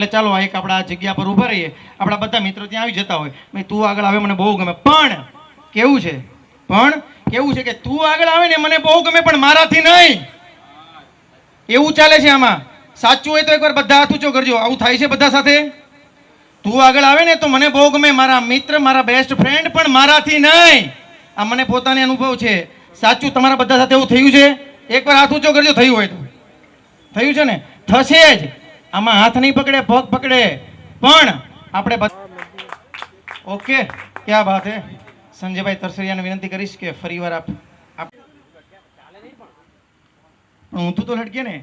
એટલે ચાલો એક આપણા જગ્યા પર ઊભા રહીએ, આપણા બધા મિત્રો ત્યાં આવી જતા હોય, ભાઈ તું આગળ આવે મને બહુ ગમે, પણ કેવું છે કે તું આગળ આવે ને મને બહુ ગમે પણ મારાથી નહીં, એવું ચાલે છે આમાં. સાચું હોય તો એકવાર બધા હાથ ઊંચો કરજો. આવું થાય છે બધા સાથે? તું આગળ આવે ને તો મને બહુ ગમે, મારા મિત્ર, મારા બેસ્ટ ફ્રેન્ડ, પણ મારાથી નહીં. આ મને પોતાને અનુભવ છે. સાચું તમારા બધા સાથે એવું થયું છે? એકવાર હાથ ઊંચો કરજો થયું હોય તો. થયું છે ને? થશે જ. આમાં હાથ નહીં પકડે, પગ પકડે, પણ આપણે ઓકે. ક્યાં બાત હે. સંજયભાઈ તરસરિયાને વિનંતી કરીશ કે ફરીવાર આપ હું તો લટકે ને.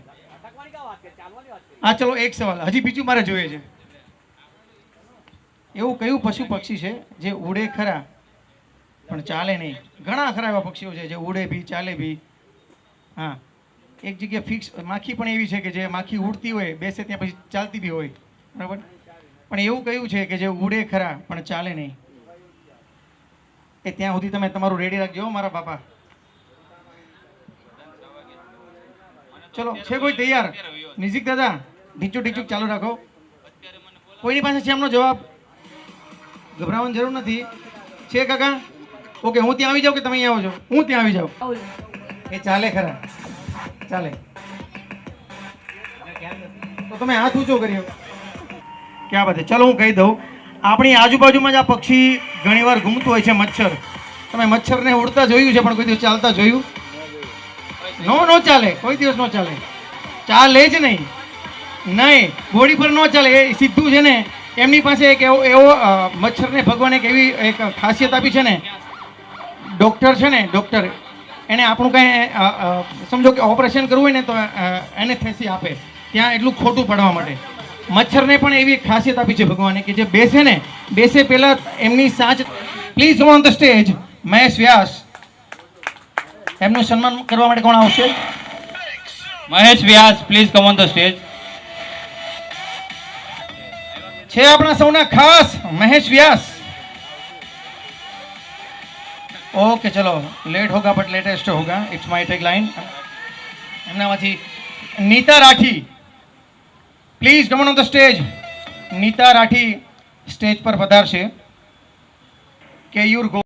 હા ચલો એક સવાલ હજી બીજું મારે જોઈએ છે. એવું કયું પશુ પક્ષી છે જે ઉડે ખરા પણ ચાલે નહીં? ઘણા ખરા એવા પક્ષીઓ છે જે ઉડે બી ચાલે બી. હા, એક જગ્યાએ ફિક્સ. માખી પણ એવી છે કે જે માખી ઉડતી હોય, બેસે ત્યાં પછી ચાલતી બી હોય, બરાબર. પણ એવું કયું છે કે જે ઉડે ખરા પણ ચાલે નહીં? એ ત્યાં સુધી તમે તમારું રેડી રાખજો મારા બાપા. ચલો છે કોઈ તૈયાર? નિઝિક દાદા ઢીચુક ચાલુ રાખો. કોઈની પાસે છે એમનો જવાબ? ગભરાવાની જરૂર નથી. છે કાકા? ઓકે, હું ત્યાં આવી જાઉં કે તમે અહીંયા આવો છો? હું ત્યાં આવી જાઉં. એ ચાલે ખરા? ચાલે તો તમે હાથ ઊંચો કર્યો. ક્યાં વાત છે. ચલો હું કહી દઉં, આપણી આજુબાજુમાં જ આ પક્ષી ઘણીવાર ઘૂમતું હોય છે, મચ્છર. તમે મચ્છરને ઉડતા જોયું છે પણ કોઈ દિવસ ચાલતા જોયું? નો ચાલે, કોઈ દિવસ નો ચાલે. ચાલે જ નહીં, બોડી પર નો ચાલે. એ સીધું છે ને, એમની પાસે એક એવો મચ્છરને ભગવાન એક એવી એક ખાસિયત આપી છે ને. ડૉક્ટર છે ને, ડૉક્ટર એને આપણું કાંઈ સમજો કે ઓપરેશન કરવું હોય ને તો એને થેસી આપે ત્યાં એટલું ખોટું પડવા માટે. મચ્છરને પણ એવી ખાસિયત આપી છે ભગવાને કે જે બેસે પહેલાં એમની સાચ. Please on the stage Mahesh Vyas. એમનું સન્માન કરવા માટે કોણ આવશે? Mahesh Vyas, please come on the stage. છે આપણા સૌના ખાસ મહેશ વ્યાસ. ઓકે ચલો, લેટ હોગા બટ લેટેસ્ટ હોગા, ઇટ્સ માય ટેગ લાઇન. એમનામાંથી Nita Rathi, please come on the stage. Nita Rathi stage પર પધારશે. કેયુર